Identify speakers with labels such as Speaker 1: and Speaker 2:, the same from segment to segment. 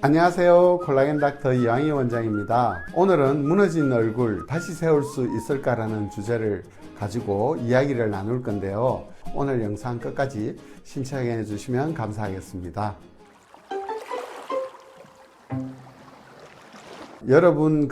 Speaker 1: 안녕하세요. 콜라겐 닥터 이왕희 원장입니다. 오늘은 무너진 얼굴 다시 세울 수 있을까라는 주제를 가지고 이야기를 나눌 건데요. 오늘 영상 끝까지 신청해 주시면 감사하겠습니다. 여러분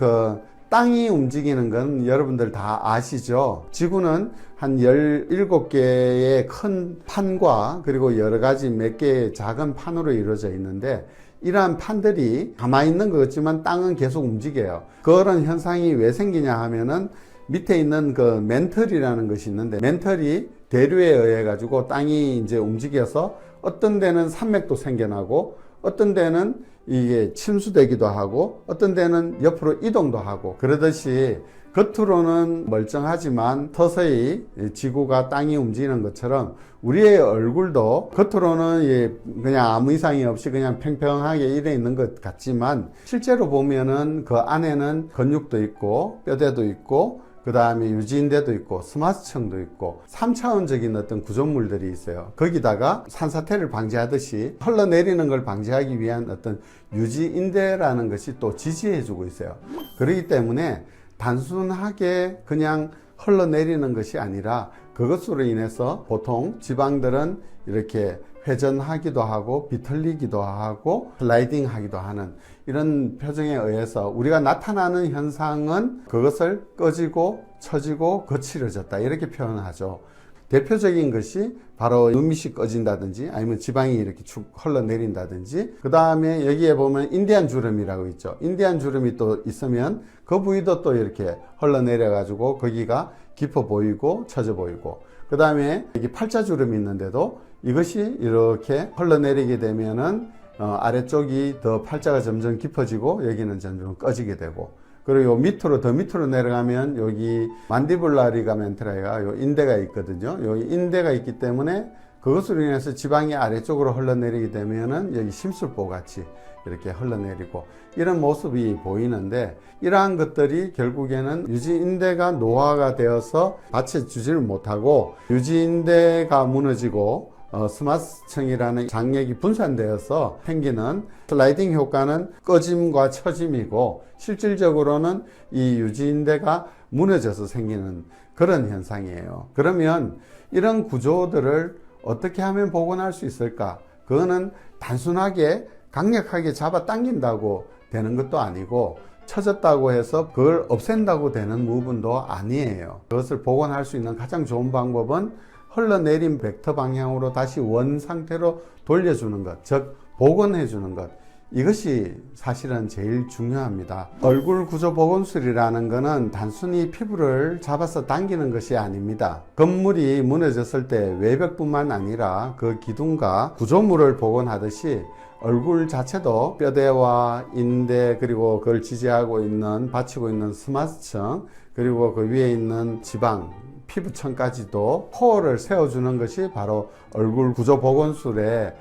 Speaker 1: 땅이 움직이는 건 여러분들 다 아시죠? 지구는 한 17개의 큰 판과 그리고 여러 가지 몇 개의 작은 판으로 이루어져 있는데 이러한 판들이 가만히 있는 것 같지만 땅은 계속 움직여요. 그런 현상이 왜 생기냐 하면은 밑에 있는 그 맨틀이라는 것이 있는데 맨틀이 대류에 의해 가지고 땅이 이제 움직여서 어떤 데는 산맥도 생겨나고 어떤 데는 이게 침수되기도 하고 어떤 데는 옆으로 이동도 하고 그러듯이 겉으로는 멀쩡하지만 서서히 지구가 땅이 움직이는 것처럼 우리의 얼굴도 겉으로는 그냥 아무 이상이 없이 그냥 평평하게 이래 있는 것 같지만 실제로 보면은 그 안에는 근육도 있고 뼈대도 있고 그 다음에 유지인대도 있고 스마트층도 있고 3차원적인 어떤 구조물들이 있어요. 거기다가 산사태를 방지하듯이 흘러내리는 걸 방지하기 위한 어떤 유지인대라는 것이 또 지지해주고 있어요. 그렇기 때문에 단순하게 그냥 흘러내리는 것이 아니라 그것으로 인해서 보통 지방들은 이렇게 회전하기도 하고 비틀리기도 하고 슬라이딩 하기도 하는 이런 표정에 의해서 우리가 나타나는 현상은 그것을 꺼지고 처지고 거칠어졌다 이렇게 표현하죠. 대표적인 것이 바로 눈밑이 꺼진다든지 아니면 지방이 이렇게 축 흘러내린다든지 그 다음에 여기에 보면 인디안 주름이라고 있죠. 인디안 주름이 또 있으면 그 부위도 또 이렇게 흘러내려 가지고 거기가 깊어 보이고 처져 보이고 그 다음에 여기 팔자 주름이 있는데도 이것이 이렇게 흘러내리게 되면은 아래쪽이 더 팔자가 점점 깊어지고 여기는 점점 꺼지게 되고 그리고 밑으로 더 밑으로 내려가면 여기 만디블라 리가멘트라가 요 인대가 있거든요. 여기 인대가 있기 때문에 그것으로 인해서 지방이 아래쪽으로 흘러내리게 되면은 여기 심술보 같이 이렇게 흘러내리고 이런 모습이 보이는데 이러한 것들이 결국에는 유지인대가 노화가 되어서 받쳐주지를 못하고 유지인대가 무너지고 스마스층이라는 장력이 분산되어서 생기는 슬라이딩 효과는 꺼짐과 처짐이고 실질적으로는 이 유지인대가 무너져서 생기는 그런 현상이에요. 그러면 이런 구조들을 어떻게 하면 복원할 수 있을까? 그거는 단순하게 강력하게 잡아 당긴다고 되는 것도 아니고 처졌다고 해서 그걸 없앤다고 되는 부분도 아니에요. 그것을 복원할 수 있는 가장 좋은 방법은 흘러내린 벡터 방향으로 다시 원 상태로 돌려주는 것, 즉 복원해 주는 것, 이것이 사실은 제일 중요합니다. 얼굴 구조 복원술이라는 것은 단순히 피부를 잡아서 당기는 것이 아닙니다. 건물이 무너졌을 때 외벽뿐만 아니라 그 기둥과 구조물을 복원하듯이 얼굴 자체도 뼈대와 인대 그리고 그걸 지지하고 있는 받치고 있는 스마트층 그리고 그 위에 있는 지방 피부층까지도 코어를 세워주는 것이 바로 얼굴 구조 복원술의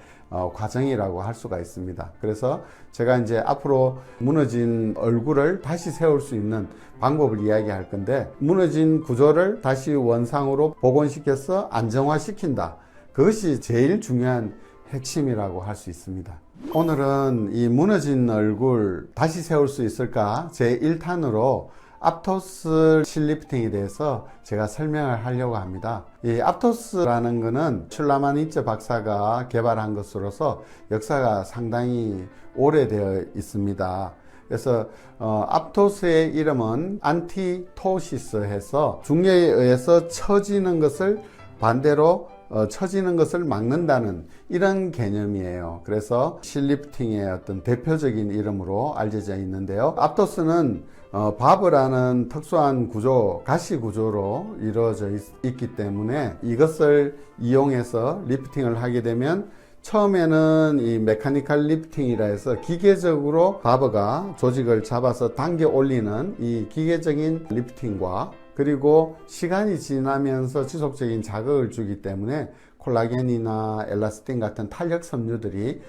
Speaker 1: 과정이라고 할 수가 있습니다. 그래서 제가 이제 앞으로 무너진 얼굴을 다시 세울 수 있는 방법을 이야기할 건데 무너진 구조를 다시 원상으로 복원시켜서 안정화시킨다. 그것이 제일 중요한 핵심이라고 할 수 있습니다. 오늘은 이 무너진 얼굴 다시 세울 수 있을까? 제 1탄으로 앞토스 실리프팅에 대해서 제가 설명을 하려고 합니다. 이 앞토스라는 것은 슐라마니츠 박사가 개발한 것으로서 역사가 상당히 오래되어 있습니다. 그래서 앞토스의 이름은 안티토시스 해서 중력에 의해서 처지는 것을 반대로 처지는 것을 막는다는 이런 개념이에요. 그래서 실리프팅의 어떤 대표적인 이름으로 알려져 있는데요. 앞토스는 바브라는 특수한 구조, 가시 구조로 이루어져 있기 때문에 이것을 이용해서 리프팅을 하게 되면 처음에는 이 메카니컬 리프팅이라 해서 기계적으로 바브가 조직을 잡아서 당겨 올리는 이 기계적인 리프팅과 그리고 시간이 지나면서 지속적인 자극을 주기 때문에 콜라겐이나 엘라스틴 같은 탄력 섬유들이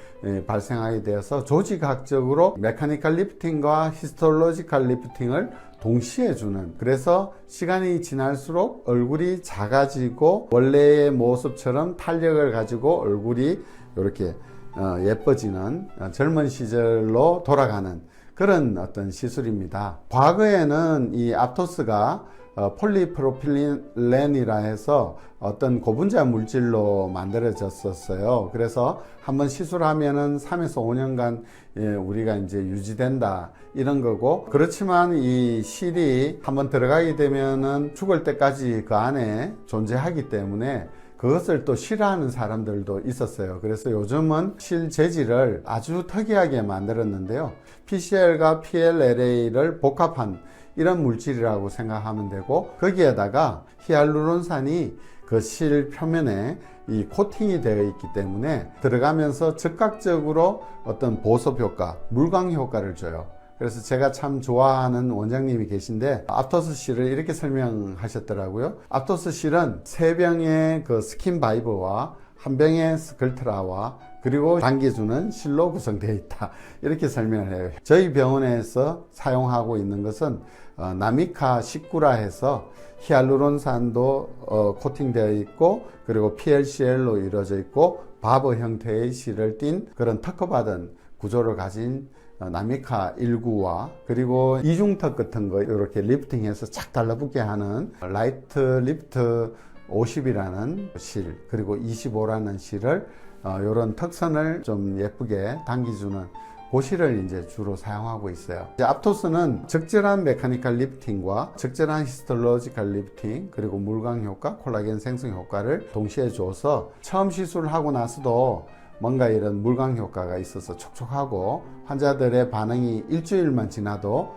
Speaker 1: 발생하게 되어서 조직학적으로 메카니컬 리프팅과 히스톨로지컬 리프팅을 동시에 주는, 그래서 시간이 지날수록 얼굴이 작아지고 원래의 모습처럼 탄력을 가지고 얼굴이 이렇게 예뻐지는 젊은 시절로 돌아가는 그런 어떤 시술입니다. 과거에는 이 앞토스가 폴리프로필렌이라 해서 어떤 고분자 물질로 만들어졌었어요. 그래서 한번 시술하면은 3에서 5년간 우리가 이제 유지된다 이런 거고, 그렇지만 이 실이 한번 들어가게 되면은 죽을 때까지 그 안에 존재하기 때문에 그것을 또 싫어하는 사람들도 있었어요. 그래서 요즘은 실 재질을 아주 특이하게 만들었는데요. PCL과 PLLA를 복합한 이런 물질이라고 생각하면 되고, 거기에다가 히알루론산이 그 실 표면에 이 코팅이 되어 있기 때문에 들어가면서 즉각적으로 어떤 보습 효과, 물광 효과를 줘요. 그래서 제가 참 좋아하는 원장님이 계신데 앞토스 실을 이렇게 설명하셨더라고요. 앞토스 실은 3병의 그 스킨바이브와 1병의 스컬트라와 그리고 당겨주는 실로 구성되어 있다, 이렇게 설명을 해요. 저희 병원에서 사용하고 있는 것은 나미카 19라 해서 히알루론산도 코팅되어 있고, 그리고 PLCL로 이루어져 있고 바버 형태의 실을 띤 그런 특허받은 구조를 가진 나미카 19와 그리고 이중턱 같은 거 이렇게 리프팅해서 착 달라붙게 하는 라이트 리프트 50이라는 실, 그리고 25라는 실을 이런 턱선을 좀 예쁘게 당겨주는 그 실을 이제 주로 사용하고 있어요. 앞토스는 적절한 메카니컬 리프팅과 적절한 히스톨로지컬 리프팅, 그리고 물광 효과, 콜라겐 생성 효과를 동시에 줘서 처음 시술을 하고 나서도 뭔가 이런 물광 효과가 있어서 촉촉하고, 환자들의 반응이 일주일만 지나도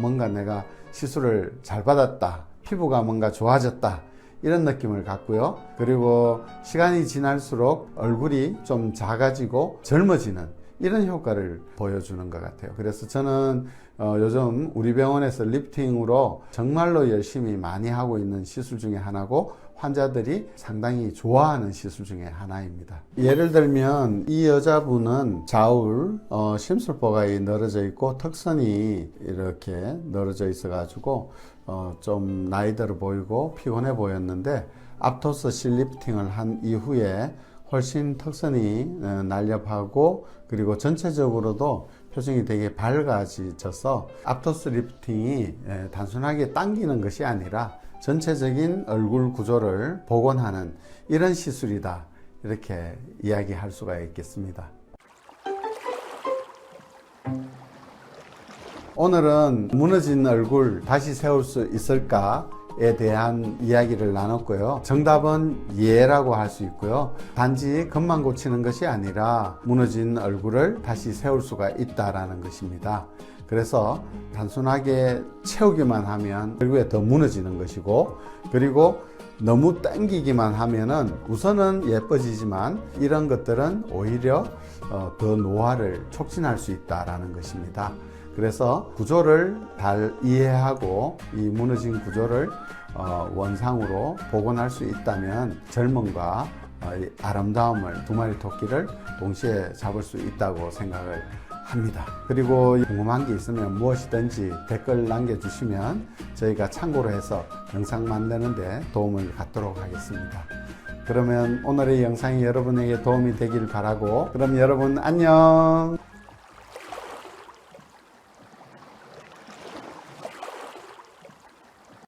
Speaker 1: 뭔가 내가 시술을 잘 받았다, 피부가 뭔가 좋아졌다, 이런 느낌을 갖고요. 그리고 시간이 지날수록 얼굴이 좀 작아지고 젊어지는 이런 효과를 보여주는 것 같아요. 그래서 저는 요즘 우리 병원에서 리프팅으로 정말로 열심히 많이 하고 있는 시술 중에 하나고, 환자들이 상당히 좋아하는 시술 중에 하나입니다. 예를 들면 이 여자분은 좌울 심술보가 늘어져 있고 턱선이 이렇게 늘어져 있어 가지고 좀 나이 들어 보이고 피곤해 보였는데, 앞토스 실 리프팅을 한 이후에 훨씬 턱선이 날렵하고, 그리고 전체적으로도 표정이 되게 밝아져서 앞토스 리프팅이 단순하게 당기는 것이 아니라 전체적인 얼굴 구조를 복원하는 이런 시술이다, 이렇게 이야기할 수가 있겠습니다. 오늘은 무너진 얼굴 다시 세울 수 있을까에 대한 이야기를 나눴고요. 정답은 예라고 할 수 있고요. 단지 겉만 고치는 것이 아니라 무너진 얼굴을 다시 세울 수가 있다라는 것입니다. 그래서 단순하게 채우기만 하면 결국에 더 무너지는 것이고, 그리고 너무 당기기만 하면은 우선은 예뻐지지만 이런 것들은 오히려 더 노화를 촉진할 수 있다라는 것입니다. 그래서 구조를 잘 이해하고 이 무너진 구조를 원상으로 복원할 수 있다면 젊음과 아름다움을, 두 마리 토끼를 동시에 잡을 수 있다고 생각을 합니다. 그리고 궁금한 게 있으면 무엇이든지 댓글 남겨주시면 저희가 참고로 해서 영상 만드는데 도움을 갖도록 하겠습니다. 그러면 오늘의 영상이 여러분에게 도움이 되길 바라고, 그럼 여러분 안녕.